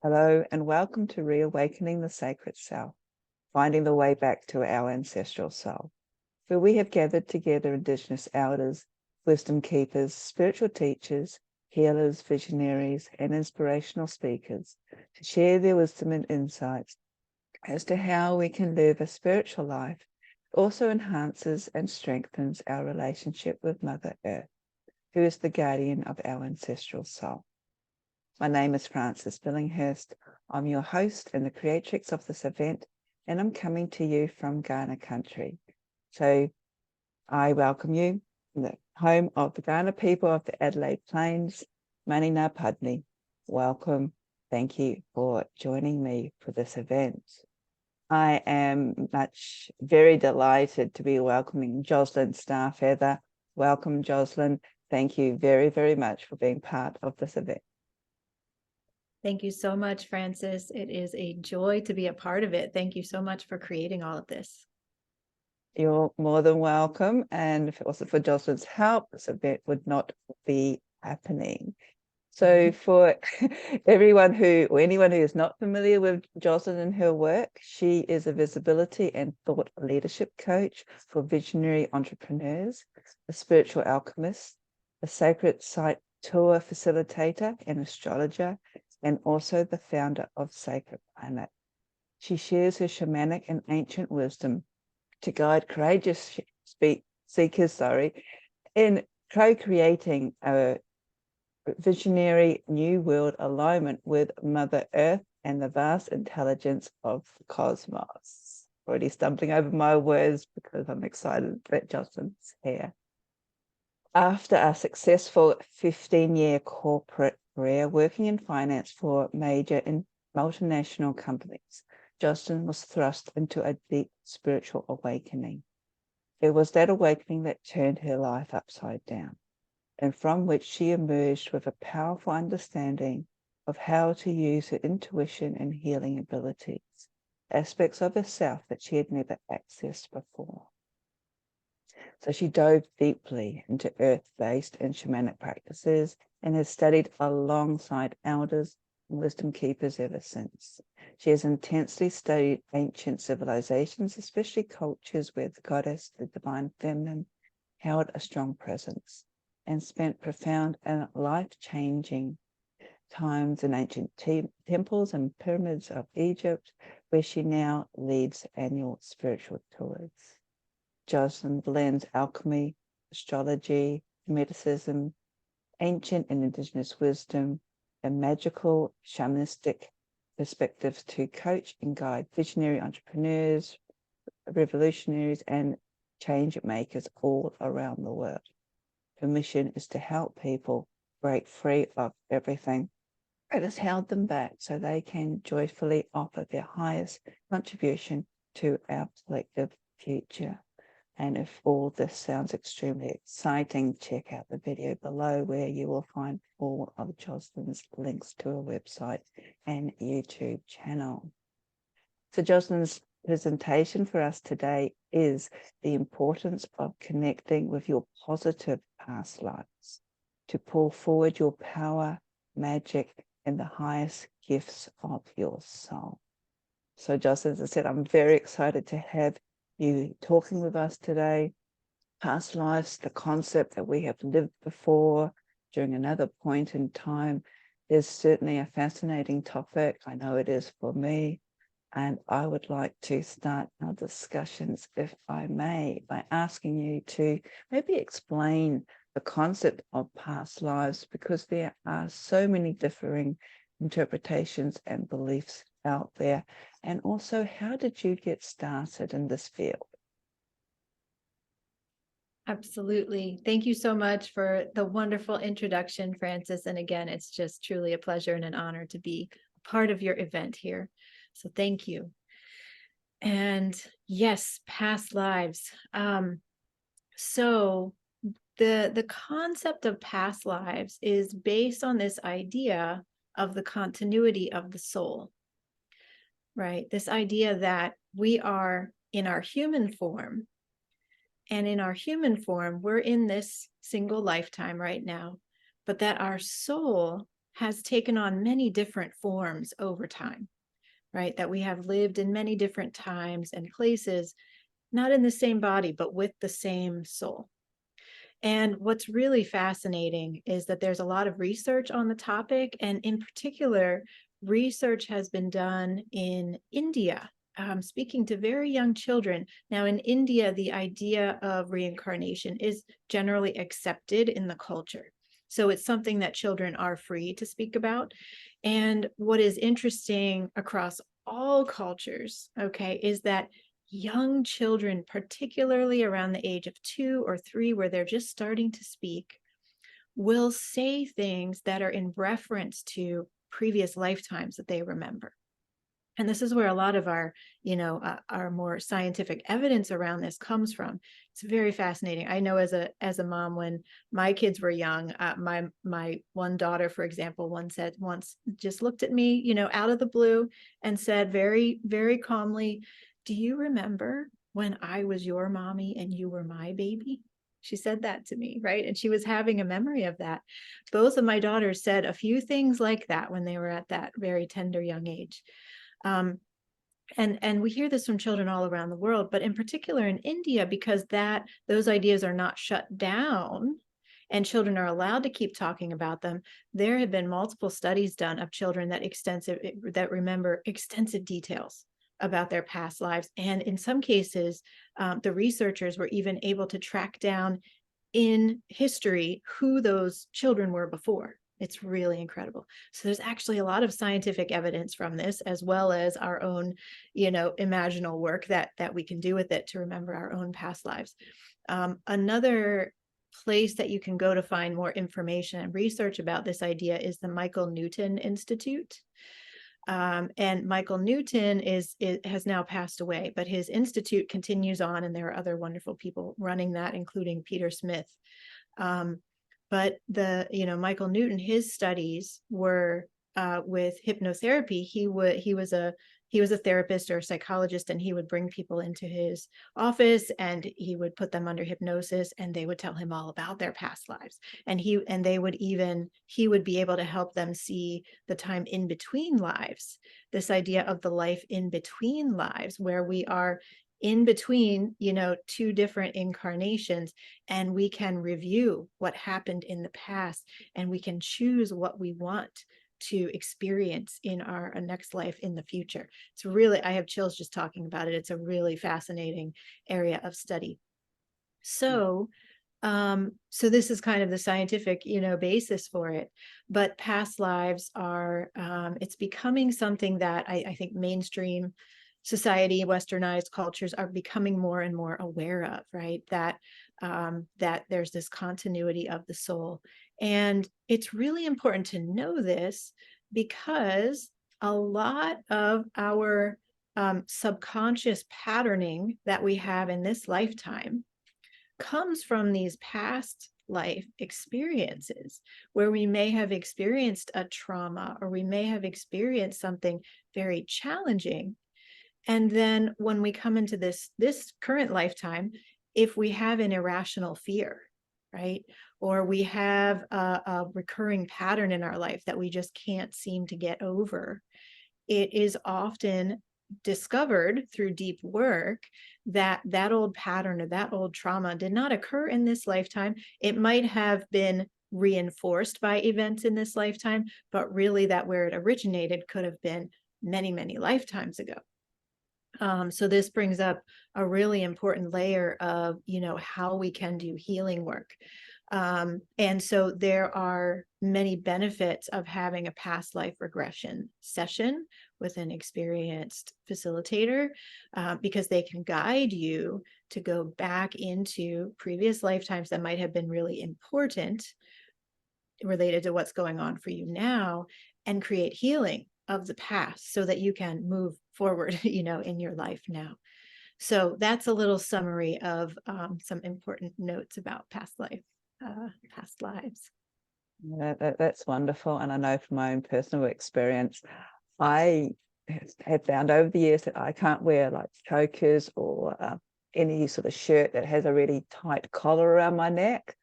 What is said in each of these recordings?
Hello and welcome to Reawakening the Sacred Self, finding the way back to our ancestral soul, where we have gathered together Indigenous elders, wisdom keepers, spiritual teachers, healers, visionaries, and inspirational speakers to share their wisdom and insights as to how we can live a spiritual life that also enhances and strengthens our relationship with Mother Earth, who is the guardian of our ancestral soul. My name is Frances Billinghurst. I'm your host and the creatrix of this event, and I'm coming to you from Kaurna country. So I welcome you in the home of the Kaurna people of the Adelaide Plains, Manina Padni. Welcome. Thank you for joining me for this event. I am very delighted to be welcoming Jocelyn Star Feather. Welcome, Jocelyn. Thank you very, very much for being part of this event. Thank you so much, Frances. It is a joy to be a part of it. Thank you so much for creating all of this. You're more than welcome. And if it wasn't for Jocelyn's help, this event would not be happening. So for anyone who is not familiar with Jocelyn and her work, she is a visibility and thought leadership coach for visionary entrepreneurs, a spiritual alchemist, a sacred site tour facilitator and astrologer, and also the founder of Sacred Planet. She shares her shamanic and ancient wisdom to guide courageous seekers in co-creating a visionary new world alignment with Mother Earth and the vast intelligence of the cosmos. Already stumbling over my words because I'm excited that Jocelyn's here. After a successful 15-year corporate career working in finance for major multinational companies, Jocelyn was thrust into a deep spiritual awakening. It was that awakening that turned her life upside down, and from which she emerged with a powerful understanding of how to use her intuition and healing abilities, aspects of herself that she had never accessed before. So she dove deeply into earth-based and shamanic practices and has studied alongside elders and wisdom keepers ever since. She has intensely studied ancient civilizations, especially cultures where the goddess, the divine feminine, held a strong presence, and spent profound and life-changing times in ancient temples and pyramids of Egypt, where she now leads annual spiritual tours. Jocelyn blends alchemy, astrology, mysticism, ancient and indigenous wisdom, and magical shamanistic perspectives to coach and guide visionary entrepreneurs, revolutionaries, and change makers all around the world. Her mission is to help people break free of everything that has held them back so they can joyfully offer their highest contribution to our collective future. And if all this sounds extremely exciting, check out the video below where you will find all of Jocelyn's links to her website and YouTube channel. So Jocelyn's presentation for us today is the importance of connecting with your positive past lives to pull forward your power, magic, and the highest gifts of your soul. So Jocelyn, as I said, I'm very excited to have you talking with us today. Past lives, the concept that we have lived before during another point in time, is certainly a fascinating topic. I know it is for me. And I would like to start our discussions, if I may, by asking you to maybe explain the concept of past lives, because there are so many differing interpretations and beliefs out there. And also, how did you get started in this field? Absolutely. Thank you so much for the wonderful introduction, Frances. And again, it's just truly a pleasure and an honor to be part of your event here. So thank you. And yes, past lives. So the concept of past lives is based on this idea of the continuity of the soul, right? This idea that we are in our human form, and in our human form, we're in this single lifetime right now, but that our soul has taken on many different forms over time, right? That we have lived in many different times and places, not in the same body, but with the same soul. And what's really fascinating is that there's a lot of research on the topic, and in particular, research has been done in India, speaking to very young children. Now, in India, the idea of reincarnation is generally accepted in the culture. So it's something that children are free to speak about. And what is interesting across all cultures, okay, is that young children, particularly around the age of 2 or 3, where they're just starting to speak, will say things that are in reference to previous lifetimes that they remember. And this is where a lot of our, our more scientific evidence around this comes from. It's very fascinating. I know as a mom, when my kids were young, my one daughter, for example, once just looked at me, out of the blue and said very, very calmly, "Do you remember when I was your mommy and you were my baby?" She said that to me, right? And she was having a memory of that. Both of my daughters said a few things like that when they were at that very tender young age. And we hear this from children all around the world, but in particular in India, because those ideas are not shut down and children are allowed to keep talking about them. There have been multiple studies done of children that remember extensive details about their past lives. And in some cases, the researchers were even able to track down in history who those children were before. It's really incredible. So there's actually a lot of scientific evidence from this, as well as our own, imaginal work that we can do with it to remember our own past lives. Another place that you can go to find more information and research about this idea is the Michael Newton Institute. And Michael Newton has now passed away, but his institute continues on, and there are other wonderful people running that, including Peter Smith. But Michael Newton, his studies were with hypnotherapy. He was a therapist or a psychologist, and he would bring people into his office and he would put them under hypnosis, and they would tell him all about their past lives. And he would be able to help them see the time in between lives, this idea of the life in between lives, where we are in between, two different incarnations, and we can review what happened in the past, and we can choose what we want to experience in our next life in the future. It's really, I have chills just talking about it. It's a really fascinating area of study. So this is kind of the scientific, basis for it. But past lives are, it's becoming something that I think mainstream society, westernized cultures are becoming more and more aware of, right? That there's this continuity of the soul. And it's really important to know this, because a lot of our subconscious patterning that we have in this lifetime comes from these past life experiences, where we may have experienced a trauma, or we may have experienced something very challenging. And then when we come into this current lifetime, if we have an irrational fear, right, or we have a recurring pattern in our life that we just can't seem to get over, it is often discovered through deep work that old pattern or that old trauma did not occur in this lifetime. It might have been reinforced by events in this lifetime, but really that where it originated could have been many, many lifetimes ago. So this brings up a really important layer of, how we can do healing work. And so there are many benefits of having a past life regression session with an experienced facilitator, because they can guide you to go back into previous lifetimes that might have been really important related to what's going on for you now, and create healing of the past so that you can move forward, in your life now. So that's a little summary of some important notes about past lives. That's wonderful. And I know from my own personal experience, I have found over the years that I can't wear like chokers or any sort of shirt that has a really tight collar around my neck.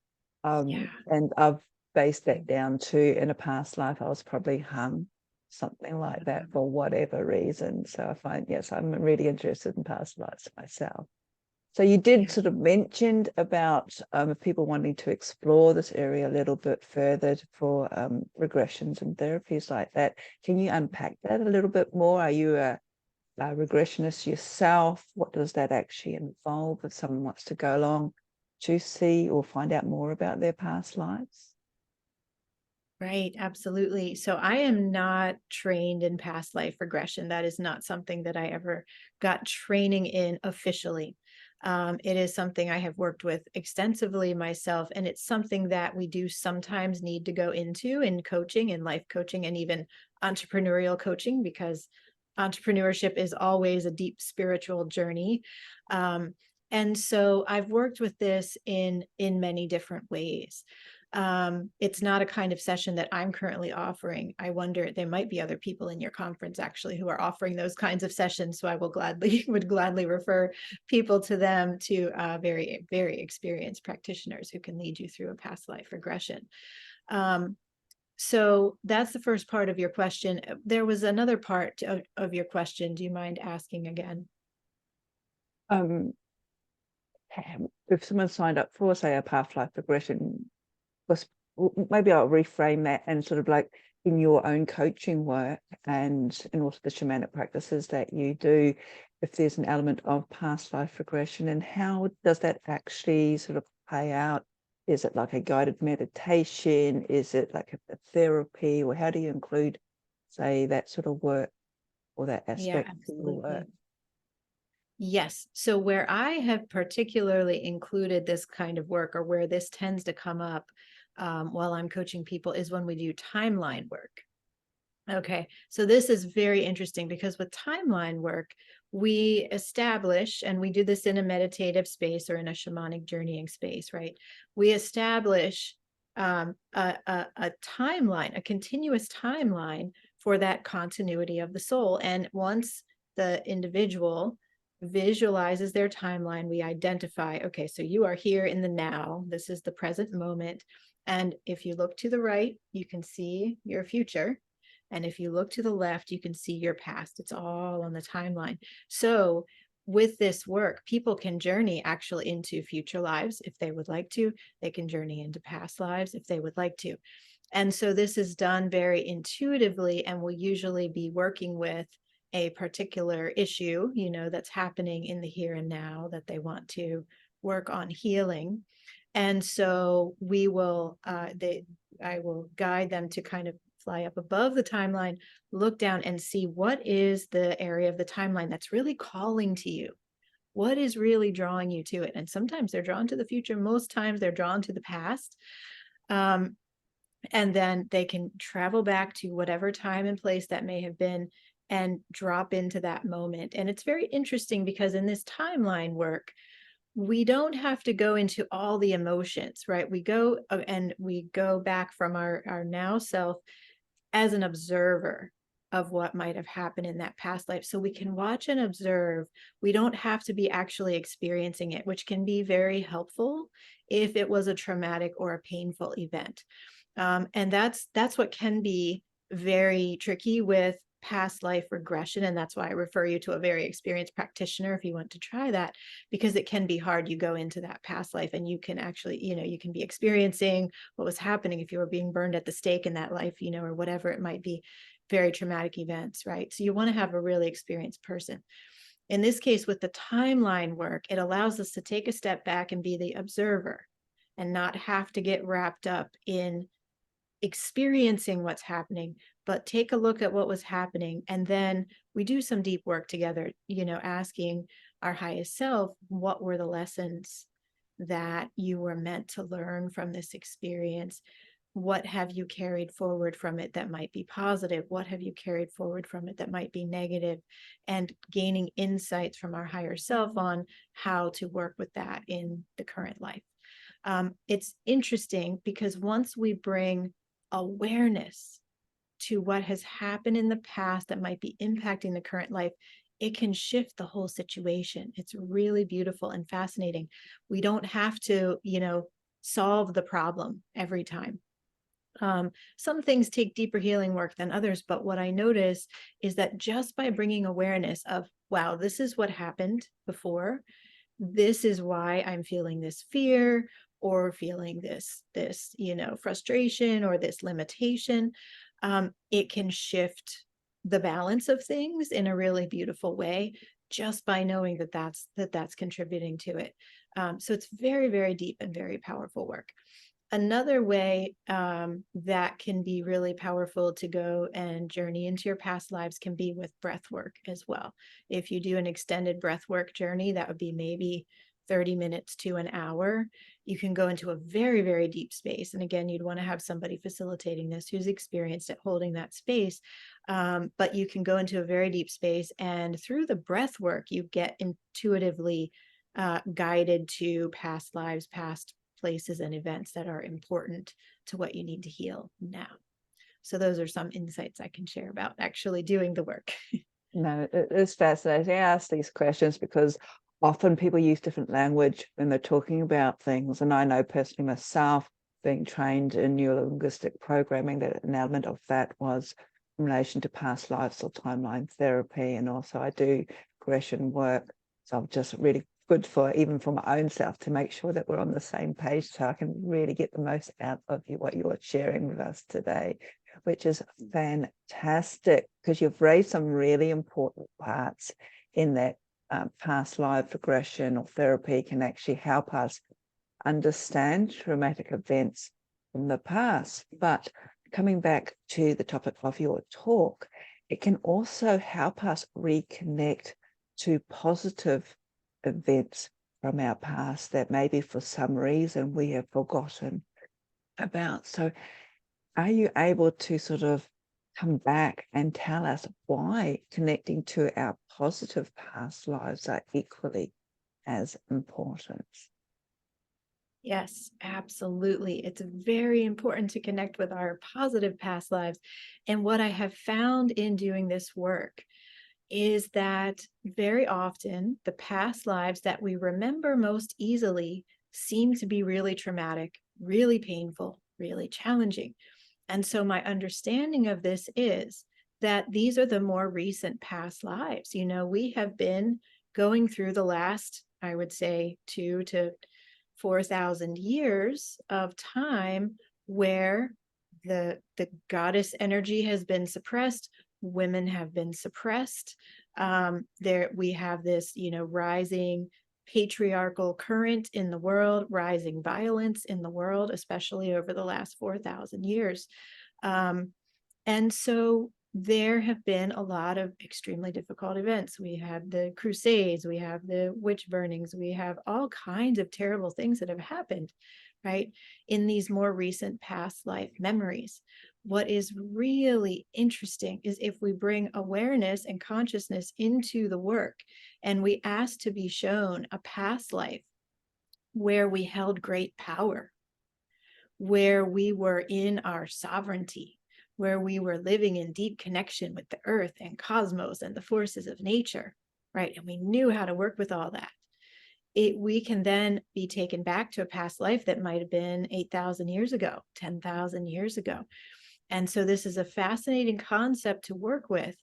And I've base that down to, in a past life, I was probably hung, something like that, for whatever reason. So I find, yes, I'm really interested in past lives myself. So you did sort of mentioned about people wanting to explore this area a little bit further for regressions and therapies like that. Can you unpack that a little bit more? Are you a regressionist yourself? What does that actually involve if someone wants to go along to see or find out more about their past lives? Right, absolutely. So I am not trained in past life regression. That is not something that I ever got training in officially. It is something I have worked with extensively myself, and it's something that we do sometimes need to go into in coaching and life coaching and even entrepreneurial coaching, because entrepreneurship is always a deep spiritual journey. And so I've worked with this in many different ways. It's not a kind of session that I'm currently offering. I wonder, there might be other people in your conference actually who are offering those kinds of sessions. So I will would gladly refer people to them, to very, very experienced practitioners who can lead you through a past life regression. So that's the first part of your question. There was another part of your question. Do you mind asking again? Um, if someone signed up for, say, a past life regression, maybe I'll reframe that, and sort of like in your own coaching work and in also the shamanic practices that you do, if there's an element of past life regression, and how does that actually sort of play out? Is it like a guided meditation? Is it like a therapy? Or how do you include, say, that sort of work or that Yeah, aspect to your work? absolutely. Yes. So where I have particularly included this kind of work, or where this tends to come up while I'm coaching people, is when we do timeline work. Okay, so this is very interesting because with timeline work, we establish, and we do this in a meditative space or in a shamanic journeying space, right? We establish a timeline, a continuous timeline for that continuity of the soul. And once the individual visualizes their timeline, we identify, okay, so you are here in the now. This is the present moment. And if you look to the right, you can see your future. And if you look to the left, you can see your past. It's all on the timeline. So with this work, people can journey actually into future lives if they would like to. They can journey into past lives if they would like to. And so this is done very intuitively, and will usually be working with a particular issue, that's happening in the here and now that they want to work on healing. And so I will guide them to kind of fly up above the timeline, look down and see what is the area of the timeline that's really calling to you. What is really drawing you to it? And sometimes they're drawn to the future. Most times they're drawn to the past. And then they can travel back to whatever time and place that may have been and drop into that moment. And it's very interesting because in this timeline work, we don't have to go into all the emotions, right? We go back from our now self as an observer of what might have happened in that past life. So we can watch and observe. We don't have to be actually experiencing it, which can be very helpful if it was a traumatic or a painful event. And that's what can be very tricky with past life regression. And that's why I refer you to a very experienced practitioner if you want to try that, because it can be hard. You go into that past life and you can actually, you can be experiencing what was happening if you were being burned at the stake in that life, or whatever it might be, very traumatic events, right? So you want to have a really experienced person. In this case, with the timeline work, it allows us to take a step back and be the observer and not have to get wrapped up in experiencing what's happening, but take a look at what was happening. And then we do some deep work together, asking our highest self, what were the lessons that you were meant to learn from this experience? What have you carried forward from it that might be positive? What have you carried forward from it that might be negative? And gaining insights from our higher self on how to work with that in the current life. It's interesting because once we bring awareness to what has happened in the past that might be impacting the current life, it can shift the whole situation. It's really beautiful and fascinating. We don't have to, solve the problem every time. Some things take deeper healing work than others, but what I notice is that just by bringing awareness of, wow, this is what happened before, this is why I'm feeling this fear or feeling this frustration or this limitation, it can shift the balance of things in a really beautiful way just by knowing that that's contributing to it. So it's very, very deep and very powerful work. Another way that can be really powerful to go and journey into your past lives can be with breath work as well. If you do an extended breath work journey, that would be maybe 30 minutes to an hour. You can go into a very, very deep space. And again, you'd want to have somebody facilitating this who's experienced at holding that space. But you can go into a very deep space, and through the breath work, you get intuitively guided to past lives, past places and events that are important to what you need to heal now. So those are some insights I can share about actually doing the work. No, it is fascinating. I ask these questions because often people use different language when they're talking about things. And I know personally myself, being trained in neuro-linguistic programming, that an element of that was in relation to past lives or timeline therapy. And also I do regression work. So I'm just really good for even for my own self to make sure that we're on the same page so I can really get the most out of you, what you're sharing with us today, which is fantastic because you've raised some really important parts in that past life regression or therapy can actually help us understand traumatic events from the past. But coming back to the topic of your talk, it can also help us reconnect to positive events from our past that maybe for some reason we have forgotten about. So are you able to sort of come back and tell us why connecting to our positive past lives are equally as important? Yes, absolutely. It's very important to connect with our positive past lives. And what I have found in doing this work is that very often the past lives that we remember most easily seem to be really traumatic, really painful, really challenging. And so my understanding of this is that these are the more recent past lives. We have been going through the last, I would say, 2,000 to 4,000 years of time where the goddess energy has been suppressed, women have been suppressed. There we have this, rising patriarchal current in the world, rising violence in the world, especially over the last 4,000 years. And so there have been a lot of extremely difficult events. We had the Crusades, we have the witch burnings, we have all kinds of terrible things that have happened, right, in these more recent past life memories. What is really interesting is if we bring awareness and consciousness into the work and we ask to be shown a past life where we held great power, where we were in our sovereignty, where we were living in deep connection with the earth and cosmos and the forces of nature, right? And we knew how to work with all that. We can then be taken back to a past life that might have been 8,000 years ago, 10,000 years ago. And so this is a fascinating concept to work with,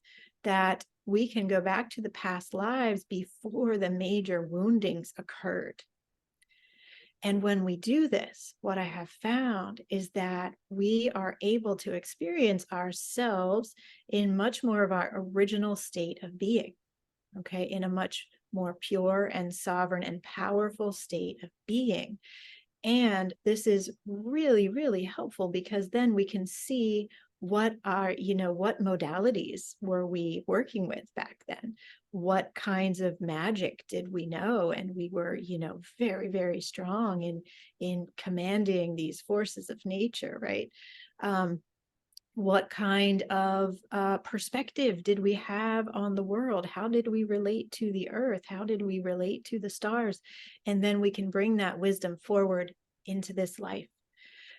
that we can go back to the past lives before the major woundings occurred. And when we do this, what I have found is that we are able to experience ourselves in much more of our original state of being, okay, in a much more pure and sovereign and powerful state of being. And this is really, really helpful because then we can see what modalities were we working with back then? What kinds of magic did we know? And we were, very, very strong in commanding these forces of nature, right? What kind of perspective did we have on the world? How did we relate to the earth? How did we relate to the stars? And then we can bring that wisdom forward into this life.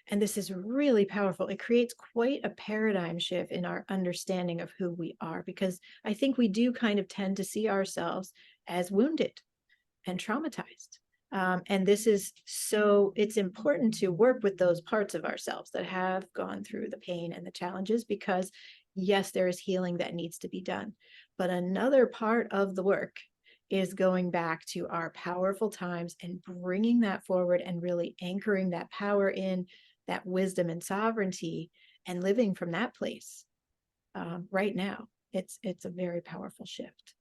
And this is really powerful. It creates quite a paradigm shift in our understanding of who we are, because I think we do kind of tend to see ourselves as wounded and traumatized. And this is so, it's important to work with those parts of ourselves that have gone through the pain and the challenges, because yes, there is healing that needs to be done. But another part of the work is going back to our powerful times and bringing that forward and really anchoring that power in, that wisdom and sovereignty, and living from that place right now. It's a very powerful shift.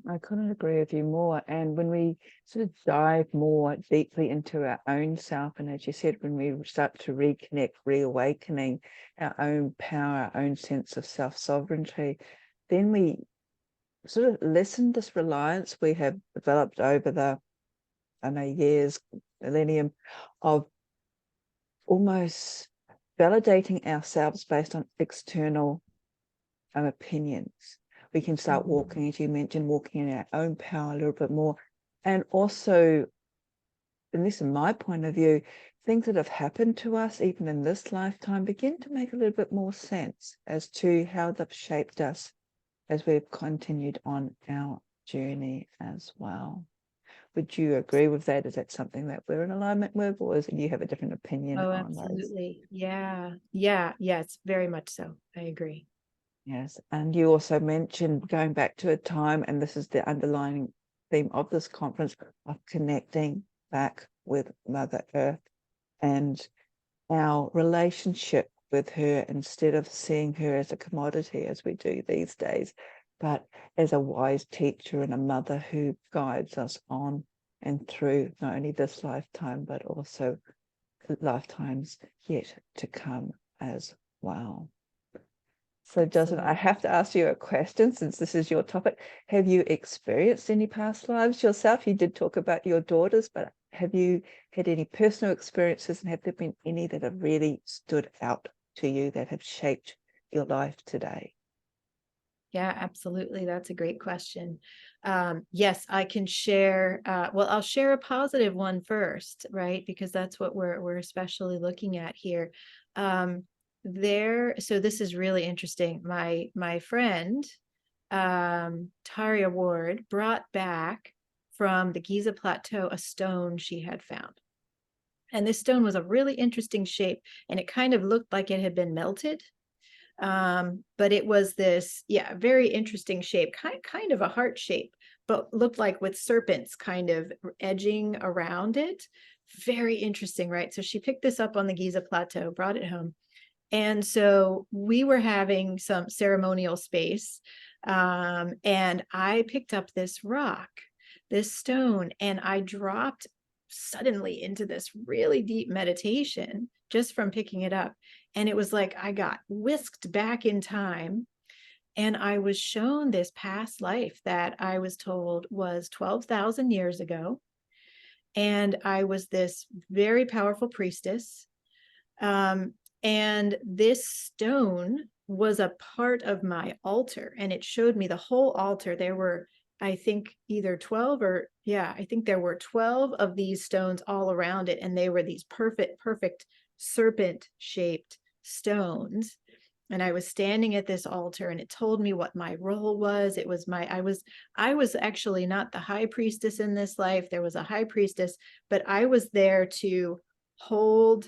I couldn't agree with you more. And when we sort of dive more deeply into our own self, and as you said, when we start to reconnect, reawakening our own power, our own sense of self-sovereignty, then we sort of lessen this reliance we have developed over the, I know, years, millennium, of almost validating ourselves based on external opinions. We can start walking, as you mentioned, walking in our own power a little bit more. And also, and this is my point of view, things that have happened to us, even in this lifetime, begin to make a little bit more sense as to how they've shaped us as we've continued on our journey as well. Would you agree with that? Is that something that we're in alignment with, or is it you have a different opinion Oh, on those? absolutely. Yes, very much so. I agree. Yes, and you also mentioned going back to a time, and this is the underlying theme of this conference, of connecting back with Mother Earth and our relationship with her, instead of seeing her as a commodity as we do these days, but as a wise teacher and a mother who guides us on and through not only this lifetime, but also lifetimes yet to come as well. So, Jocelyn, I have to ask you a question since this is your topic. Have you experienced any past lives yourself? You did talk about your daughters, but have you had any personal experiences, and have there been any that have really stood out to you that have shaped your life today? Yeah, absolutely. That's a great question. Yes, I can share. Well, I'll share a positive one first, right? Because that's what we're especially looking at here. So this is really interesting. My friend, Taria Ward, brought back from the Giza Plateau a stone she had found. And this stone was a really interesting shape, and it kind of looked like it had been melted. But it was this, very interesting shape, kind of a heart shape, but looked like with serpents kind of edging around it. Very interesting, right? So she picked this up on the Giza Plateau, brought it home. And so we were having some ceremonial space. And I picked up this rock, this stone, and I dropped suddenly into this really deep meditation just from picking it up. And it was like I got whisked back in time, and I was shown this past life that I was told was 12,000 years ago. And I was this very powerful priestess. Um, and this stone was a part of my altar, and it showed me the whole altar. There were, I think, either 12 or, I think there were 12 of these stones all around it. And they were these perfect serpent shaped stones. And I was standing at this altar, and it told me what my role was. It was I was actually not the high priestess in this life. There was a high priestess, but I was there to hold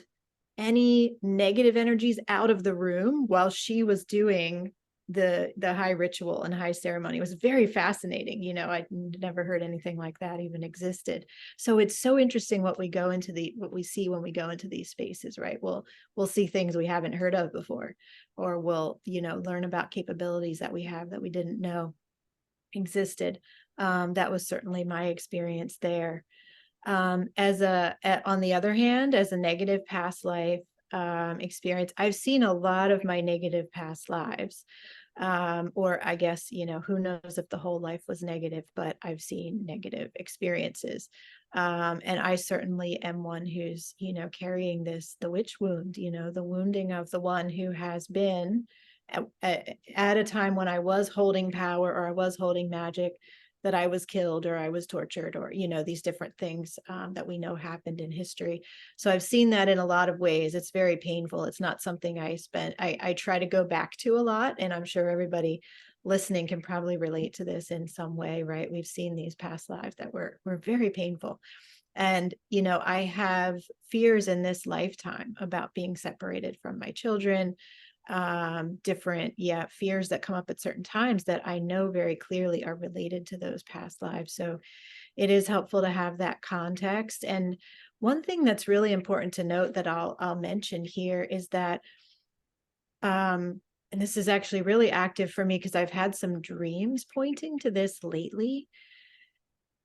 any negative energies out of the room while she was doing the high ritual and high ceremony. It was very fascinating. I'd never heard anything like that even existed. So it's so interesting what we see when we go into these spaces, right? We'll see things we haven't heard of before, or we'll, learn about capabilities that we have that we didn't know existed. That was certainly my experience there. On the other hand, as a negative past life experience, I've seen a lot of my negative past lives. Or I guess, who knows if the whole life was negative, but I've seen negative experiences. And I certainly am one who's, carrying the witch wound, the wounding of the one who has been at a time when I was holding power, or I was holding magic, that I was killed or I was tortured, or, these different things that we know happened in history. So I've seen that in a lot of ways. It's very painful. It's not something I try to go back to a lot. And I'm sure everybody listening can probably relate to this in some way, right? We've seen these past lives that were very painful. And, you know, I have fears in this lifetime about being separated from my children, different, fears that come up at certain times that I know very clearly are related to those past lives. So it is helpful to have that context. And one thing that's really important to note that I'll mention here is that, and this is actually really active for me because I've had some dreams pointing to this lately,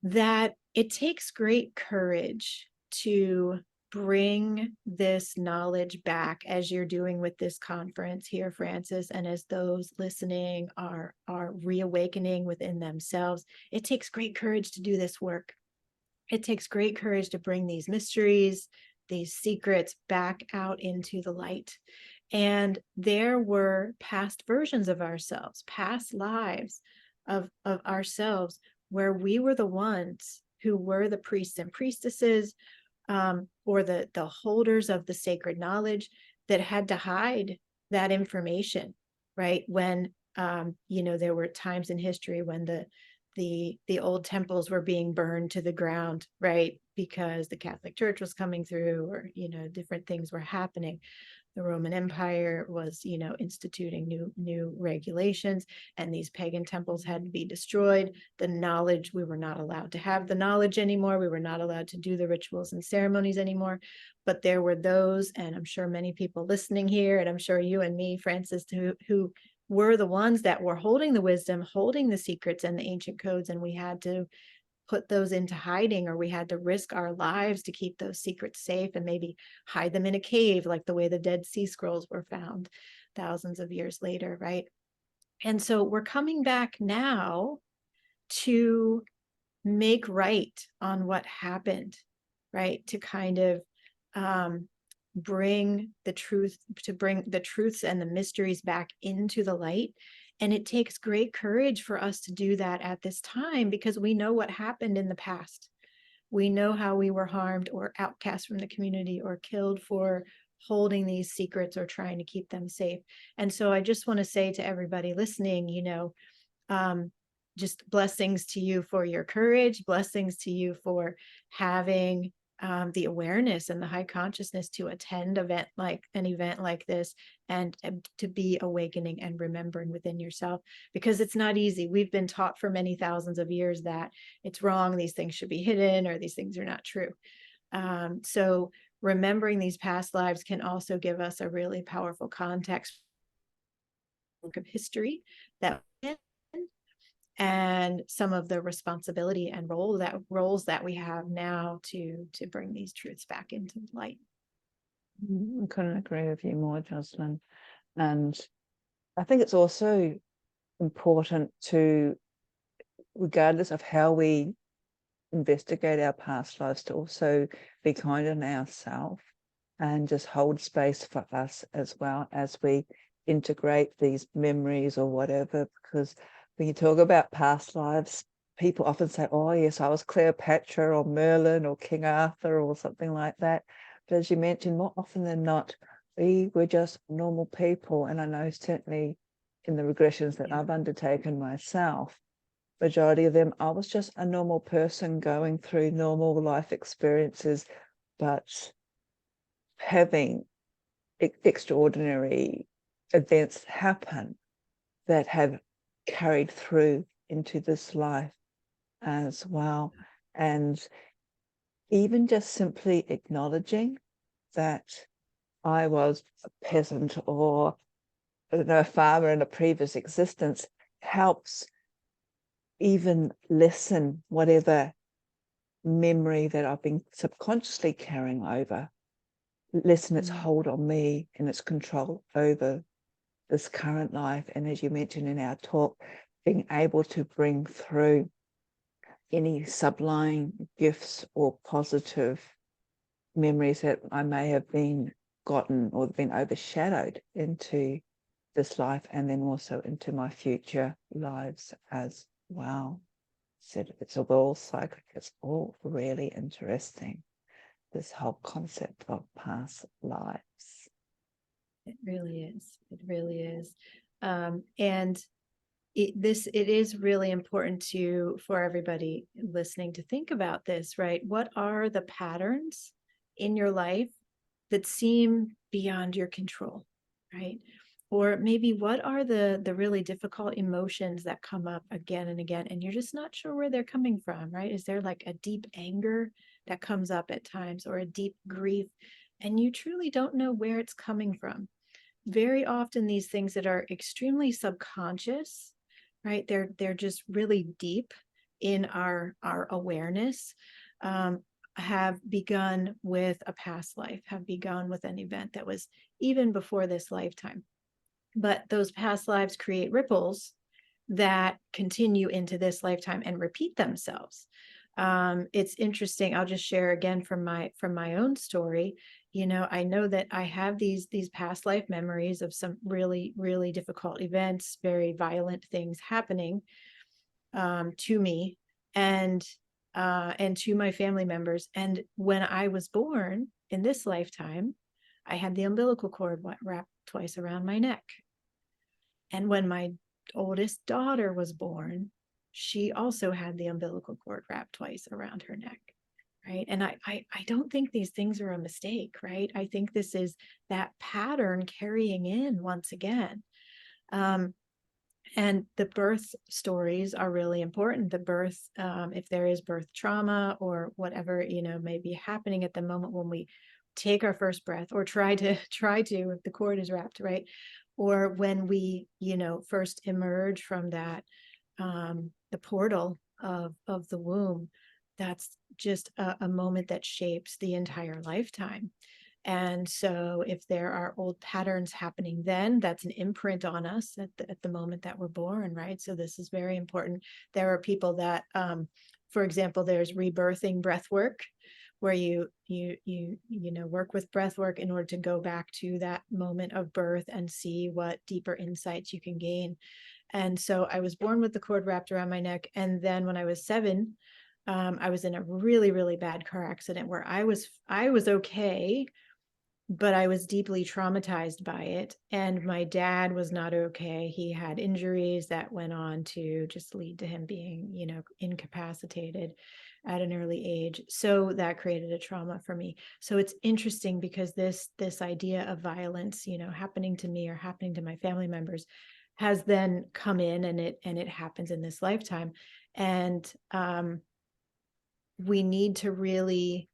that it takes great courage to bring this knowledge back, as you're doing with this conference here, Francis, and as those listening are reawakening within themselves. It takes great courage to do this work. It takes great courage to bring these mysteries, these secrets back out into the light. And there were past versions of ourselves, past lives of ourselves, where we were the ones who were the priests and priestesses, or the holders of the sacred knowledge, that had to hide that information, right? When you know, there were times in history when the old temples were being burned to the ground, right? Because the Catholic Church was coming through, or, you know, different things were happening. The Roman Empire was, you know, instituting new regulations, and these pagan temples had to be destroyed. The knowledge, we were not allowed to have the knowledge anymore. We were not allowed to do the rituals and ceremonies anymore. But there were those, and I'm sure many people listening here, and I'm sure you and me, Francis, who were the ones that were holding the wisdom, holding the secrets and the ancient codes, and we had to put those into hiding, or we had to risk our lives to keep those secrets safe and maybe hide them in a cave, like the way the Dead Sea Scrolls were found thousands of years later, right? And so we're coming back now to make right on what happened, right? To kind of bring the truth, to bring the truths and the mysteries back into the light. And it takes great courage for us to do that at this time, because we know what happened in the past. We know how we were harmed or outcast from the community or killed for holding these secrets or trying to keep them safe. And so I just want to say to everybody listening, you know, just blessings to you for your courage, blessings to you for having the awareness and the high consciousness to attend an event like this, and to be awakening and remembering within yourself, because it's not easy. We've been taught for many thousands of years that it's wrong, these things should be hidden, or these things are not true. So remembering these past lives can also give us a really powerful context of history that, and some of the responsibility and roles that we have now to bring these truths back into light. I couldn't agree with you more, Jocelyn. And I think it's also important to, regardless of how we investigate our past lives, to also be kind on ourselves and just hold space for us as well as we integrate these memories or whatever. Because when you talk about past lives, people often say, oh yes, I was Cleopatra or Merlin or King Arthur or something like that. But as you mentioned, more often than not, we were just normal people. And I know certainly in the regressions that I've undertaken myself, majority of them, I was just a normal person going through normal life experiences, but having extraordinary events happen that have carried through into this life as well. And even just simply acknowledging that I was a peasant or, I don't know, a farmer in a previous existence helps even lessen whatever memory that I've been subconsciously carrying over, lessen its hold on me and its control over this current life. And as you mentioned in our talk, being able to bring through any sublime gifts or positive memories that I may have been gotten or been overshadowed into this life, and then also into my future lives as well. Said it's all cyclic. It's all really interesting, this whole concept of past lives. It really is. It really is. And it is really important for everybody listening to think about this, right? What are the patterns in your life that seem beyond your control, right? Or maybe what are the really difficult emotions that come up again and again, and you're just not sure where they're coming from, right? Is there like a deep anger that comes up at times, or a deep grief, and you truly don't know where it's coming from? Very often these things that are extremely subconscious, right? They're just really deep in our awareness, have begun with a past life, have begun with an event that was even before this lifetime. But those past lives create ripples that continue into this lifetime and repeat themselves. It's interesting. I'll just share again from my own story. I know that I have these past life memories of some really, really difficult events, very violent things happening to me and to my family members. And when I was born in this lifetime, I had the umbilical cord wrapped twice around my neck. And when my oldest daughter was born, she also had the umbilical cord wrapped twice around her neck. Right. And I don't think these things are a mistake, right? I think this is that pattern carrying in once again. And the birth stories are really important. The birth, if there is birth trauma or whatever, may be happening at the moment when we take our first breath, or try to if the cord is wrapped, right? Or when we, first emerge from that, the portal of the womb, that's just a moment that shapes the entire lifetime. And so if there are old patterns happening then, that's an imprint on us at the moment that we're born, right? So this is very important. There are people that, for example, there's rebirthing breath work, where you work with breath work in order to go back to that moment of birth and see what deeper insights you can gain. And so I was born with the cord wrapped around my neck. And then when I was 7, I was in a really, really bad car accident where I was okay, but I was deeply traumatized by it. And my dad was not okay. He had injuries that went on to just lead to him being, incapacitated at an early age. So that created a trauma for me. So it's interesting because this idea of violence, happening to me or happening to my family members has then come in, and it happens in this lifetime. And we need to really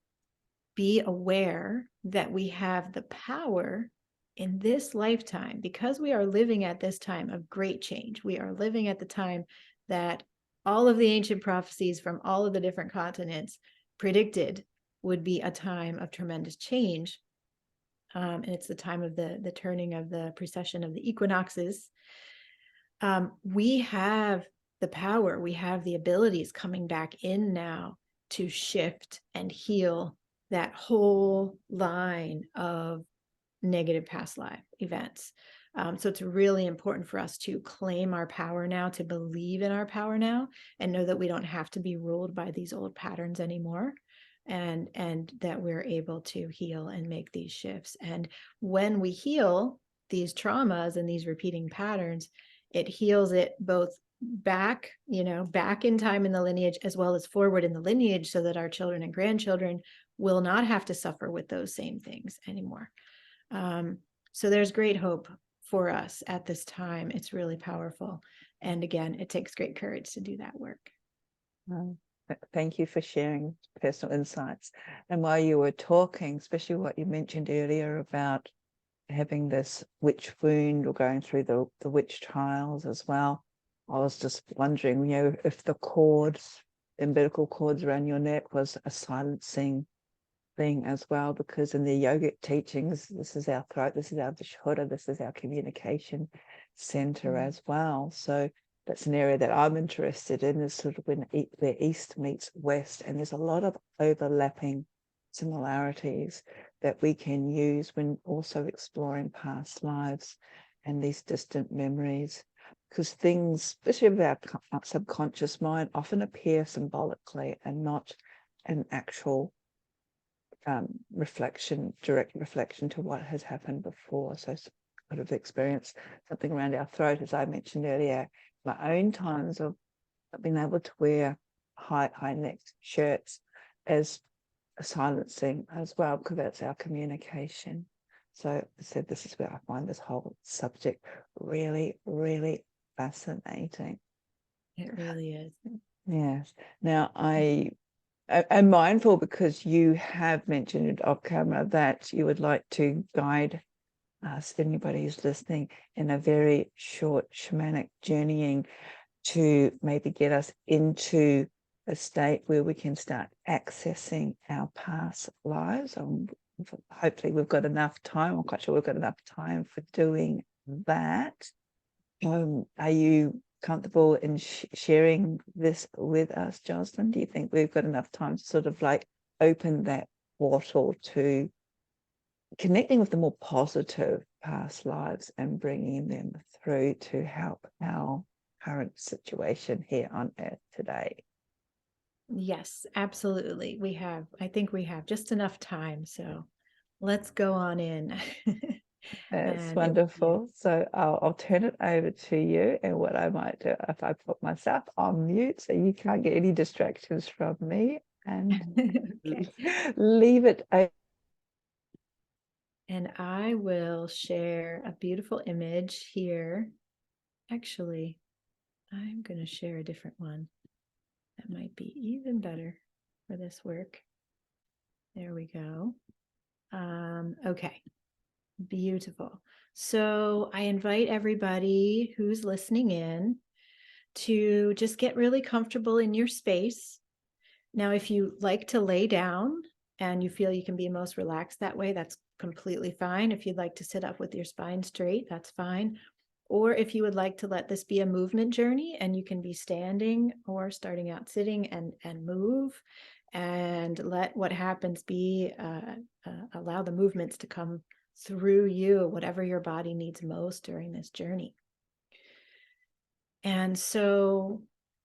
be aware that we have the power in this lifetime, because we are living at this time of great change. We are living at the time that all of the ancient prophecies from all of the different continents predicted would be a time of tremendous change. And it's the time of the turning of the precession of the equinoxes. We have the power, we have the abilities coming back in now to shift and heal that whole line of negative past life events. So it's really important for us to claim our power now, to believe in our power now, and know that we don't have to be ruled by these old patterns anymore, and that we're able to heal and make these shifts. And when we heal these traumas and these repeating patterns, it heals it both back in time in the lineage, as well as forward in the lineage, so that our children and grandchildren will not have to suffer with those same things anymore. So there's great hope for us at this time. It's really powerful. And again, it takes great courage to do that work. Thank you for sharing personal insights. And while you were talking, especially what you mentioned earlier about having this witch wound or going through the witch trials as well, I was just wondering, if the umbilical cords around your neck was a silencing thing as well, because in the yogic teachings, this is our throat, this is our vishuddha, this is our communication center as well. So that's an area that I'm interested in, is sort of where East meets West, and there's a lot of overlapping similarities that we can use when also exploring past lives and these distant memories, because things, especially of our subconscious mind, often appear symbolically and not an actual direct reflection to what has happened before. So sort of experience something around our throat, as I mentioned earlier, my own times of being able to wear high necked shirts as silencing as well, because that's our communication. So I said, this is where I find this whole subject really, really fascinating. It really is. Yes. Now I'm mindful, because you have mentioned off camera that you would like to guide us, anybody who's listening, in a very short shamanic journeying to maybe get us into a state where we can start accessing our past lives. Hopefully we've got enough time. I'm quite sure we've got enough time for doing that. Are you comfortable in sharing this with us, Jocelyn? Do you think we've got enough time to sort of like open that portal to connecting with the more positive past lives and bringing them through to help our current situation here on Earth today? Yes, absolutely. I think we have just enough time. So let's go on in. That's And wonderful. So I'll turn it over to you. And what I might do, if I put myself on mute so you can't get any distractions from me, and okay. leave it. And I will share a beautiful image here. Actually, I'm going to share a different one. That might be even better for this work. There we go. Okay, beautiful. So I invite everybody who's listening in to just get really comfortable in your space. Now, if you like to lay down and you feel you can be most relaxed that way, that's completely fine. If you'd like to sit up with your spine straight, that's fine. Or if you would like to let this be a movement journey, and you can be standing or starting out sitting and move, and let what happens be, allow the movements to come through you, whatever your body needs most during this journey. And so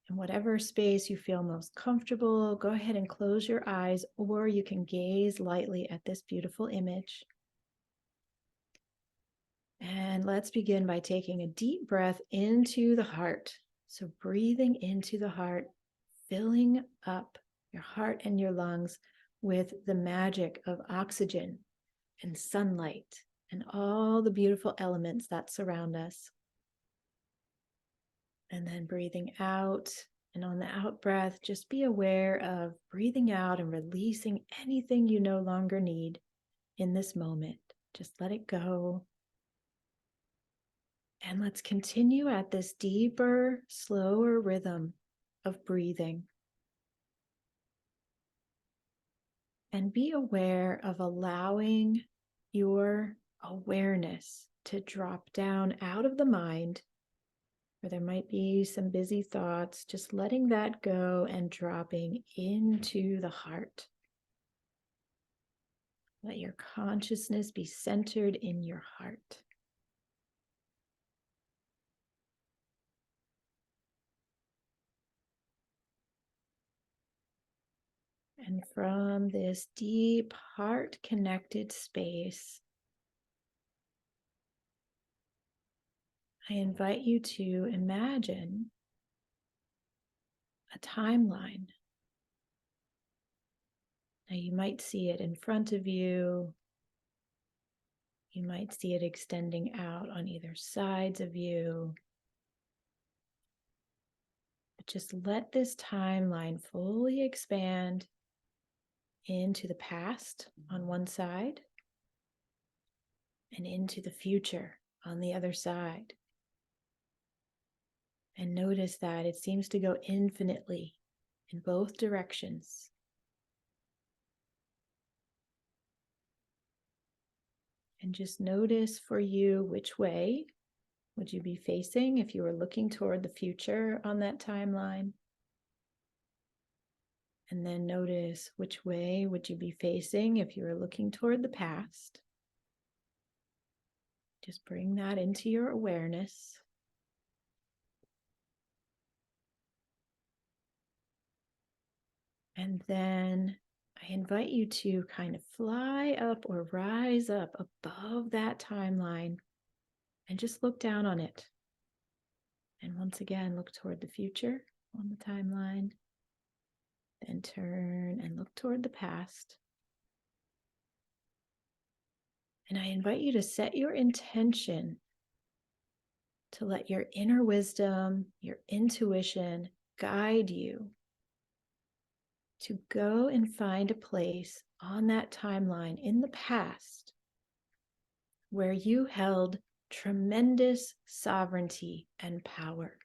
in whatever space you feel most comfortable, go ahead and close your eyes, or you can gaze lightly at this beautiful image. And let's begin by taking a deep breath into the heart. So breathing into the heart, filling up your heart and your lungs with the magic of oxygen and sunlight and all the beautiful elements that surround us. And then breathing out. And on the out breath, just be aware of breathing out and releasing anything you no longer need in this moment. Just let it go. And let's continue at this deeper, slower rhythm of breathing. And be aware of allowing your awareness to drop down out of the mind, where there might be some busy thoughts, just letting that go and dropping into the heart. Let your consciousness be centered in your heart. And from this deep heart-connected space, I invite you to imagine a timeline. Now, you might see it in front of you. You might see it extending out on either sides of you. But just let this timeline fully expand into the past on one side and into the future on the other side. And notice that it seems to go infinitely in both directions. And just notice for you, which way would you be facing if you were looking toward the future on that timeline? And then notice which way would you be facing if you were looking toward the past. Just bring that into your awareness. And then I invite you to kind of fly up or rise up above that timeline and just look down on it. And Once again, look toward the future on the timeline, then turn and look toward the past. And I invite you to set your intention to let your inner wisdom, your intuition guide you to go and find a place on that timeline in the past where you held tremendous sovereignty and power.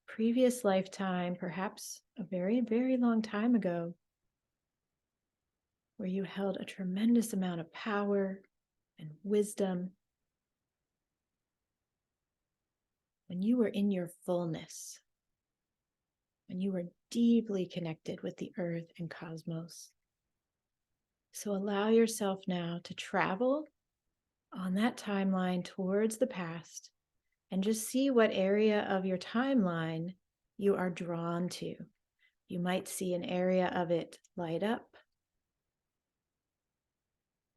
A previous lifetime, perhaps a very, very long time ago, where you held a tremendous amount of power and wisdom, when you were in your fullness, when you were deeply connected with the earth and cosmos. So allow yourself now to travel on that timeline towards the past and just see what area of your timeline you are drawn to. You might see an area of it light up.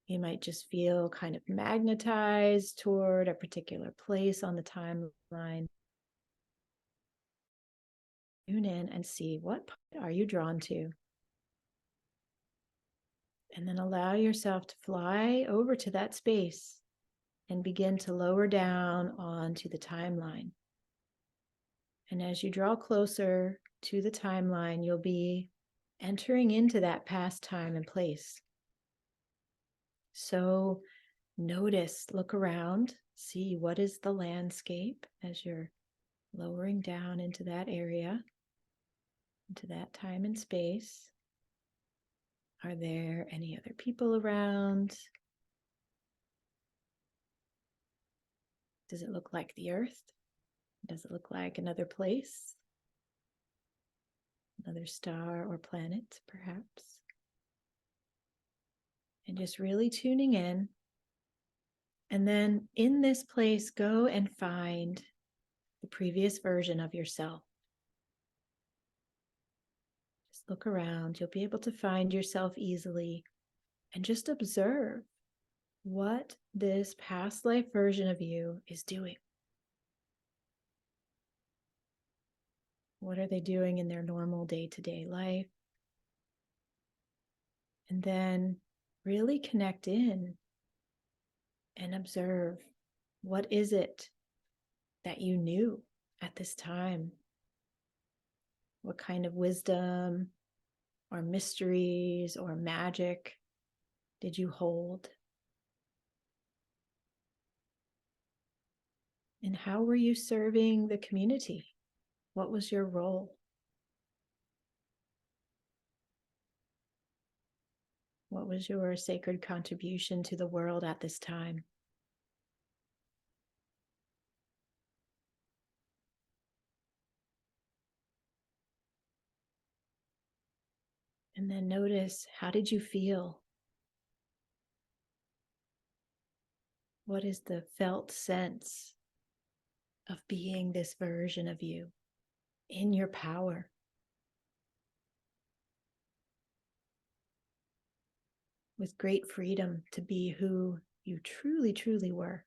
You might just feel kind of magnetized toward a particular place on the timeline. Tune in and see what part are you drawn to. And then allow yourself to fly over to that space and begin to lower down onto the timeline. And as you draw closer to the timeline, you'll be entering into that past time and place. So notice, look around, see what is the landscape as you're lowering down into that area, into that time and space. Are there any other people around? Does it look like the earth? Does it look like another place? Another star or planet, perhaps? And just really tuning in. And then in this place, go and find the previous version of yourself. Just look around. You'll be able to find yourself easily and just observe what this past life version of you is doing. What are they doing in their normal day-to-day life? And then really connect in and observe, what is it that you knew at this time? What kind of wisdom or mysteries or magic did you hold? And how were you serving the community? What was your role? What was your sacred contribution to the world at this time? And then notice, how did you feel? What is the felt sense of being this version of you in your power? With great freedom to be who you truly, truly were.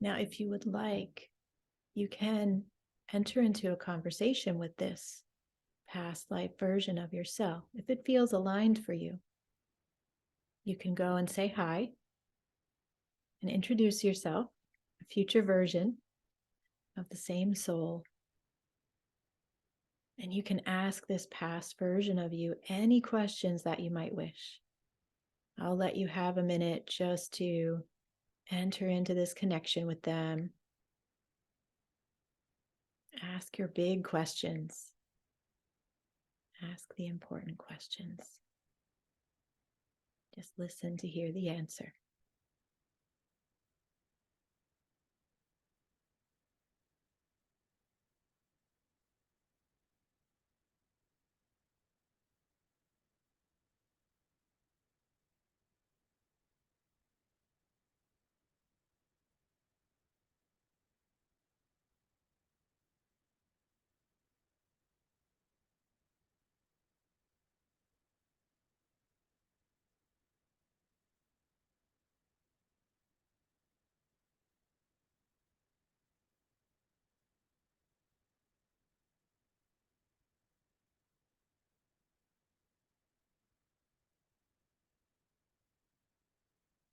Now, if you would like, you can enter into a conversation with this past life version of yourself. If it feels aligned for you, you can go and say hi and introduce yourself, a future version of the same soul. And you can ask this past version of you any questions that you might wish. I'll let you have a minute just to enter into this connection with them. Ask your big questions. Ask the important questions. Just listen to hear the answer.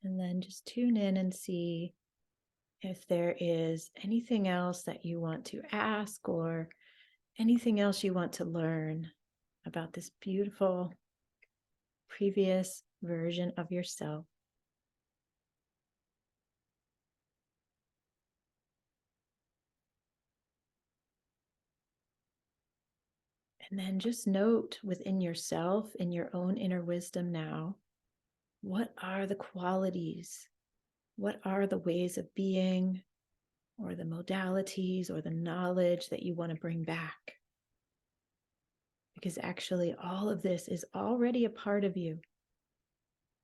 And then just tune in and see if there is anything else that you want to ask or anything else you want to learn about this beautiful previous version of yourself. And then just note within yourself, in your own inner wisdom now, what are the qualities? What are the ways of being, or the modalities, or the knowledge that you want to bring back? Because actually, all of this is already a part of you.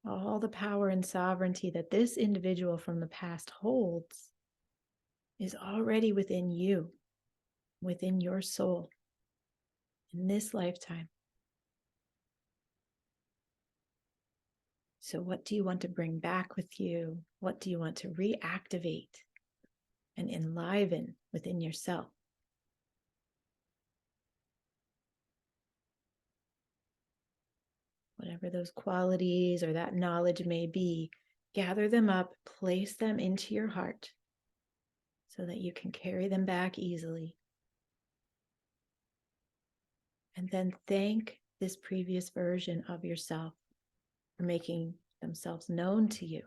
All the power and sovereignty that this individual from the past holds is already within you, within your soul, in this lifetime. So, what do you want to bring back with you? What do you want to reactivate and enliven within yourself? Whatever those qualities or that knowledge may be, gather them up, place them into your heart so that you can carry them back easily. And then thank this previous version of yourself for making themselves known to you,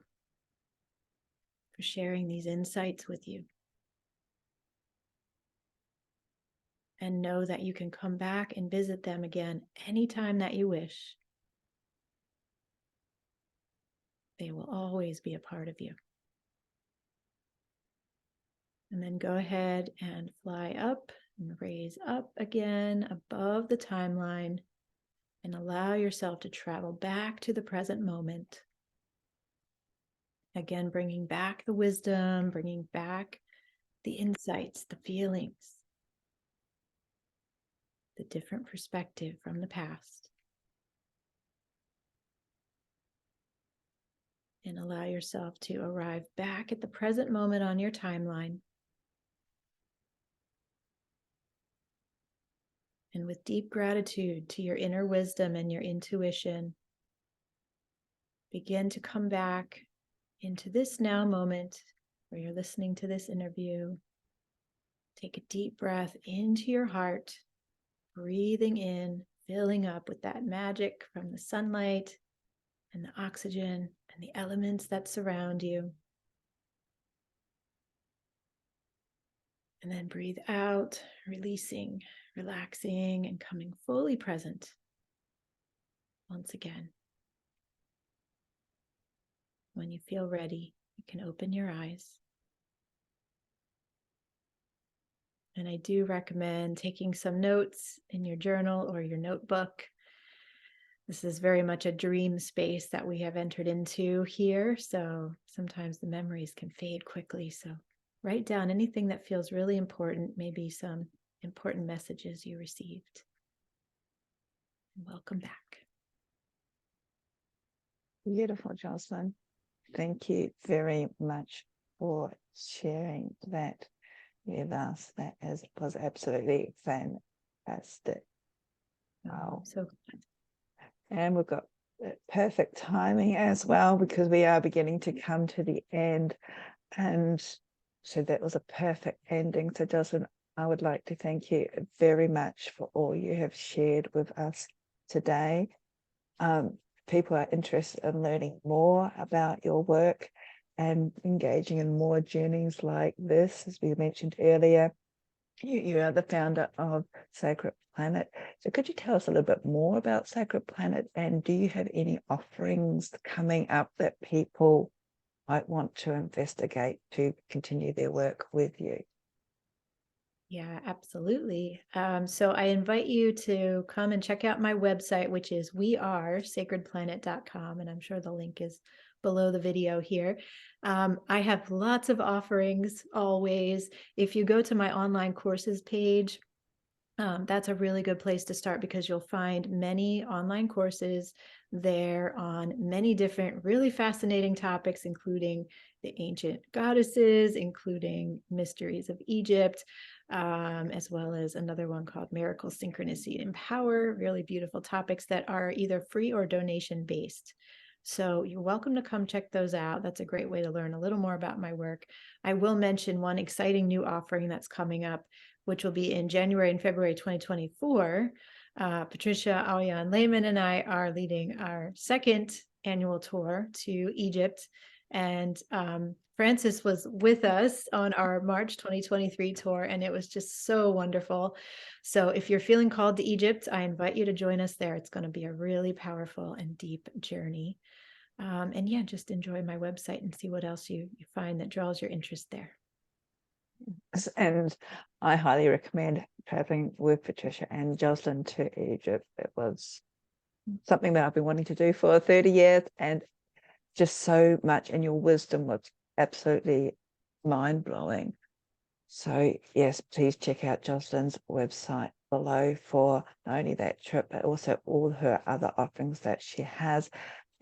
for sharing these insights with you. And know that you can come back and visit them again anytime that you wish. They will always be a part of you. And then go ahead and fly up and raise up again above the timeline and allow yourself to travel back to the present moment. Again, bringing back the wisdom, bringing back the insights, the feelings, the different perspective from the past. And allow yourself to arrive back at the present moment on your timeline. And with deep gratitude to your inner wisdom and your intuition, begin to come back into this now moment where you're listening to this interview. Take a deep breath into your heart, breathing in, filling up with that magic from the sunlight and the oxygen and the elements that surround you. And then breathe out, releasing, relaxing, and coming fully present once again. When you feel ready, you can open your eyes. And I do recommend taking some notes in your journal or your notebook. This is very much a dream space that we have entered into here. So sometimes the memories can fade quickly. So write down anything that feels really important, maybe some important messages you received. And welcome back. Beautiful, Jocelyn. Thank you very much for sharing that with us. That was absolutely fantastic. Wow. So And we've got perfect timing as well, because we are beginning to come to the end. And so that was a perfect ending. So Jocelyn, I would like to thank you very much for all you have shared with us today. People are interested in learning more about your work and engaging in more journeys like this. As we mentioned earlier, you are the founder of Sacred Planet. So could you tell us a little bit more about Sacred Planet, and do you have any offerings coming up that people might want to investigate to continue their work with you? yeah, absolutely. So I invite you to come and check out my website, which is wearesacredplanet.com. And I'm sure the link is below the video here. I have lots of offerings always. If you go to my online courses page, that's a really good place to start, because you'll find many online courses there on many different really fascinating topics, including the ancient goddesses, including mysteries of Egypt, as well as another one called Miracle, Synchronicity, and Power. Really beautiful topics that are either free or donation based. So you're welcome to come check those out. That's a great way to learn a little more about my work. I will mention one exciting new offering that's coming up, which will be in January and February 2024. Patricia Alyan Lehman and I are leading our second annual tour to Egypt. And Frances was with us on our March 2023 tour, and it was just so wonderful. So if you're feeling called to Egypt, I invite you to join us there. It's going to be a really powerful and deep journey. And yeah, just enjoy my website and see what else you find that draws your interest there. And I highly recommend traveling with Patricia and Jocelyn to Egypt. It was something that I've been wanting to do for 30 years, and just so much, and your wisdom was absolutely mind-blowing. So yes, please check out Jocelyn's website below for not only that trip, but also all her other offerings that she has.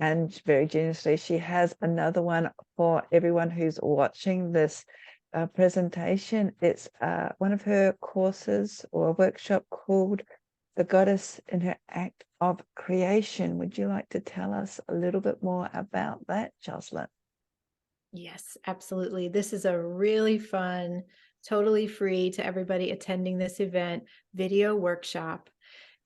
And very generously, she has another one for everyone who's watching this presentation. It's one of her courses or a workshop called The Goddess in Her Act of Creation. Would you like to tell us a little bit more about that, Jocelyn? Yes, absolutely. This is a really fun, totally free to everybody attending this event video workshop.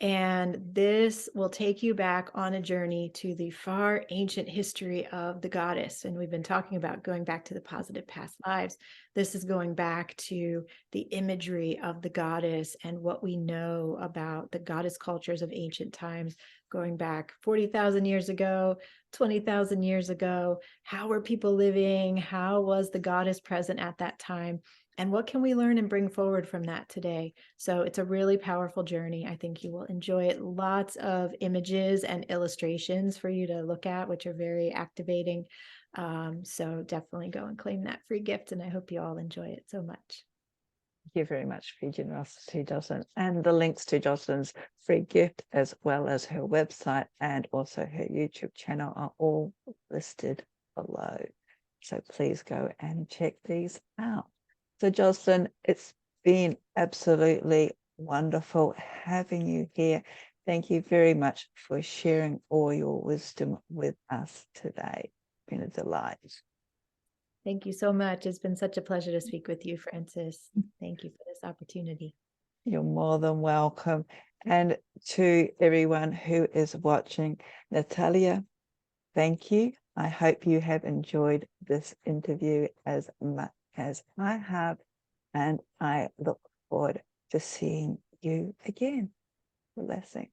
And this will take you back on a journey to the far ancient history of the goddess. And we've been talking about going back to the positive past lives. This is going back to the imagery of the goddess and what we know about the goddess cultures of ancient times, going back 40,000 years ago, 20,000 years ago. How were people living? How was the goddess present at that time? And what can we learn and bring forward from that today? So it's a really powerful journey. I think you will enjoy it. Lots of images and illustrations for you to look at, which are very activating. So definitely go and claim that free gift. And I hope you all enjoy it so much. Thank you very much for your generosity, Jocelyn. And the links to Jocelyn's free gift, as well as her website and also her YouTube channel, are all listed below. So please go and check these out. So Jocelyn, it's been absolutely wonderful having you here. Thank you very much for sharing all your wisdom with us today. It's been a delight. Thank you so much. It's been such a pleasure to speak with you, Frances. Thank you for this opportunity. You're more than welcome. And to everyone who is watching, Natalia, thank you. I hope you have enjoyed this interview as much as I have. And I look forward to seeing you again. Blessings.